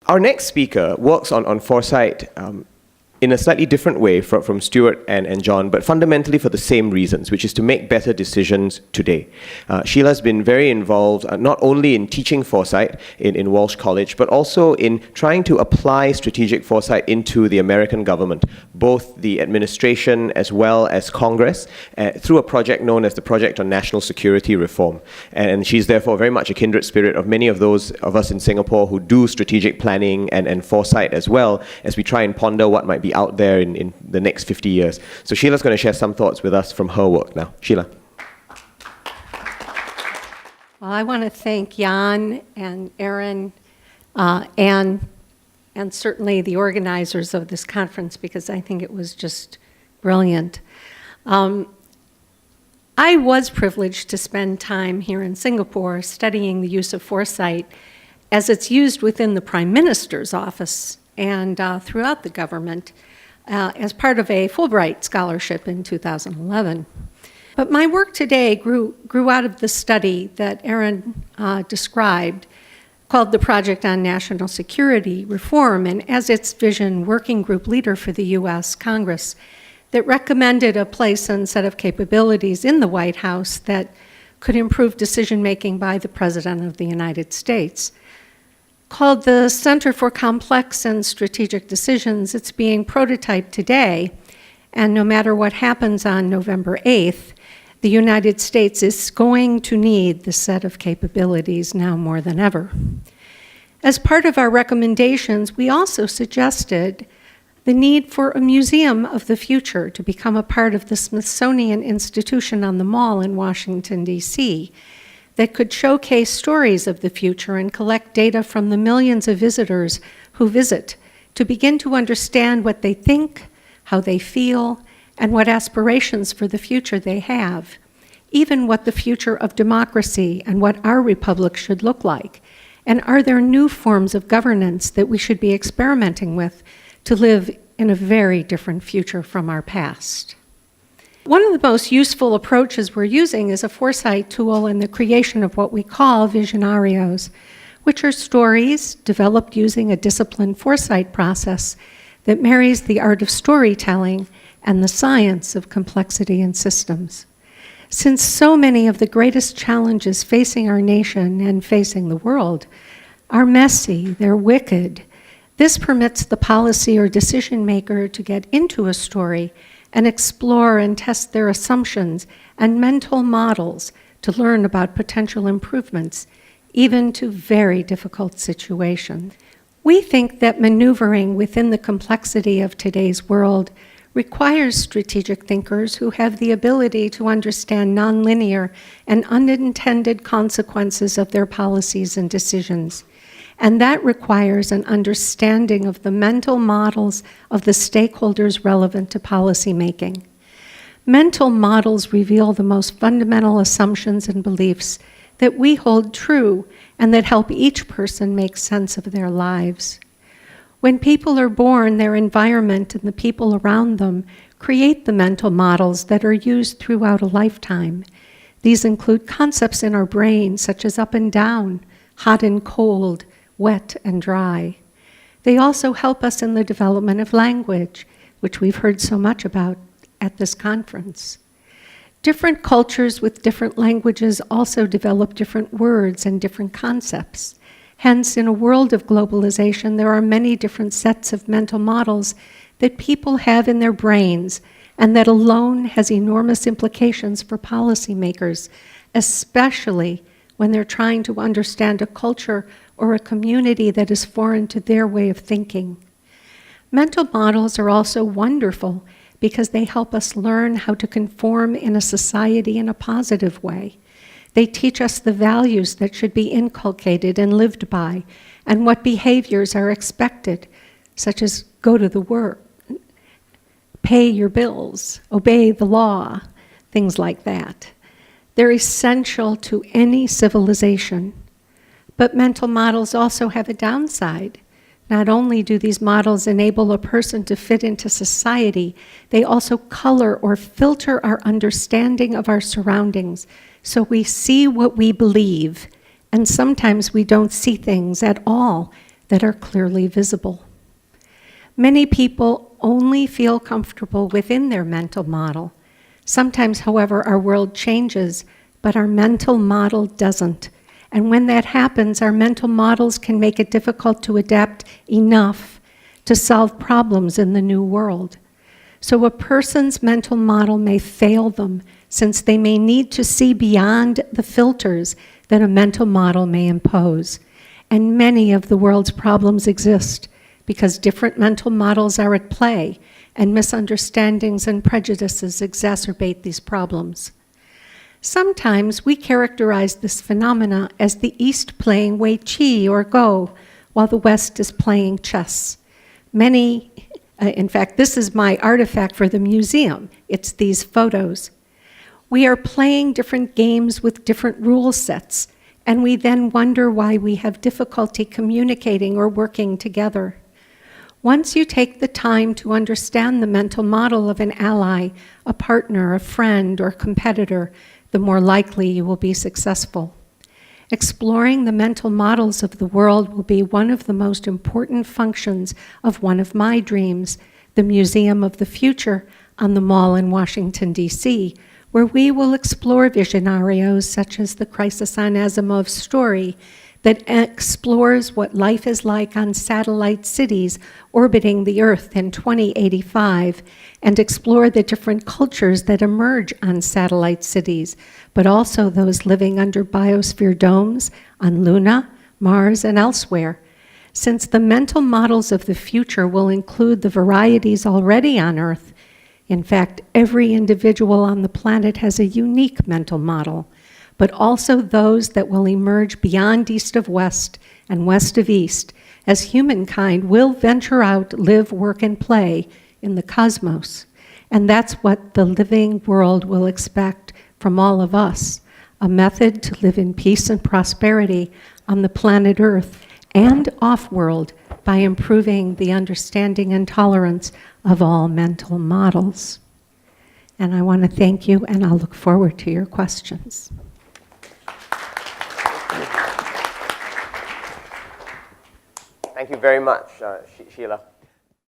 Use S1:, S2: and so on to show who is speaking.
S1: Our next speaker works on foresight in a slightly different way from Stuart and John, but fundamentally for the same reasons, which is to make better decisions today. Sheila's been very involved not only in teaching foresight in Walsh College, but also in trying to apply strategic foresight into the American government, both the administration as well as Congress, through a project known as the Project on National Security Reform. And she's therefore very much a kindred spirit of many of those of us in Singapore who do strategic planning and foresight as well, as we try and ponder what might be out there in the next 50 years. So Sheila's going to share some thoughts with us from her work now. Sheila.
S2: Well, I want to thank Jan and Aaron and certainly the organizers of this conference, because I think it was just brilliant. I was privileged to spend time here in Singapore studying the use of foresight as it's used within the Prime Minister's office and throughout the government as part of a Fulbright scholarship in 2011. But my work today grew out of the study that Aaron described, called the Project on National Security Reform, and as its vision working group leader for the U.S. Congress, that recommended a place and set of capabilities in the White House that could improve decision-making by the President of the United States. Called the Center for Complex and Strategic Decisions, it's being prototyped today, and no matter what happens on November 8th, the United States is going to need this set of capabilities now more than ever. As part of our recommendations, we also suggested the need for a museum of the future to become a part of the Smithsonian Institution on the Mall in Washington, D.C., that could showcase stories of the future and collect data from the millions of visitors who visit to begin to understand what they think, how they feel, and what aspirations for the future they have, even what the future of democracy and what our republic should look like. And are there new forms of governance that we should be experimenting with to live in a very different future from our past? One of the most useful approaches we're using is a foresight tool in the creation of what we call visionarios, which are stories developed using a disciplined foresight process that marries the art of storytelling and the science of complexity in systems. Since so many of the greatest challenges facing our nation and facing the world are messy, they're wicked, this permits the policy or decision maker to get into a story and explore and test their assumptions and mental models to learn about potential improvements, even to very difficult situations. We think that maneuvering within the complexity of today's world requires strategic thinkers who have the ability to understand nonlinear and unintended consequences of their policies and decisions. And that requires an understanding of the mental models of the stakeholders relevant to policymaking. Mental models reveal the most fundamental assumptions and beliefs that we hold true and that help each person make sense of their lives. When people are born, their environment and the people around them create the mental models that are used throughout a lifetime. These include concepts in our brain, such as up and down, hot and cold, wet and dry. They also help us in the development of language, which we've heard so much about at this conference. Different cultures with different languages also develop different words and different concepts. Hence, in a world of globalization, there are many different sets of mental models that people have in their brains, and that alone has enormous implications for policymakers, especially when they're trying to understand a culture or a community that is foreign to their way of thinking. Mental models are also wonderful because they help us learn how to conform in a society in a positive way. They teach us the values that should be inculcated and lived by, and what behaviors are expected, such as go to the work, pay your bills, obey the law, things like that. They're essential to any civilization. But mental models also have a downside. Not only do these models enable a person to fit into society, they also color or filter our understanding of our surroundings, so we see what we believe, and sometimes we don't see things at all that are clearly visible. Many people only feel comfortable within their mental model. Sometimes, however, our world changes, but our mental model doesn't. And when that happens, our mental models can make it difficult to adapt enough to solve problems in the new world. So a person's mental model may fail them, since they may need to see beyond the filters that a mental model may impose. And many of the world's problems exist because different mental models are at play, and misunderstandings and prejudices exacerbate these problems. Sometimes we characterize this phenomena as the East playing Wei Qi or Go, while the West is playing chess. In fact, this is my artifact for the museum. It's these photos. We are playing different games with different rule sets, and we then wonder why we have difficulty communicating or working together. Once you take the time to understand the mental model of an ally, a partner, a friend, or competitor, the more likely you will be successful. Exploring the mental models of the world will be one of the most important functions of one of my dreams, the Museum of the Future on the Mall in Washington, D.C., where we will explore visionarios such as the Crisis on Asimov's story that explores what life is like on satellite cities orbiting the Earth in 2085, and explore the different cultures that emerge on satellite cities, but also those living under biosphere domes on Luna, Mars, and elsewhere. Since the mental models of the future will include the varieties already on Earth, in fact, every individual on the planet has a unique mental model, but also those that will emerge beyond east of west and west of east, as humankind will venture out, live, work, and play in the cosmos. And that's what the living world will expect from all of us, a method to live in peace and prosperity on the planet Earth and off-world by improving the understanding and tolerance of all mental models. And I want to thank you, and I'll look forward to your questions.
S1: Thank you very much, Sheila.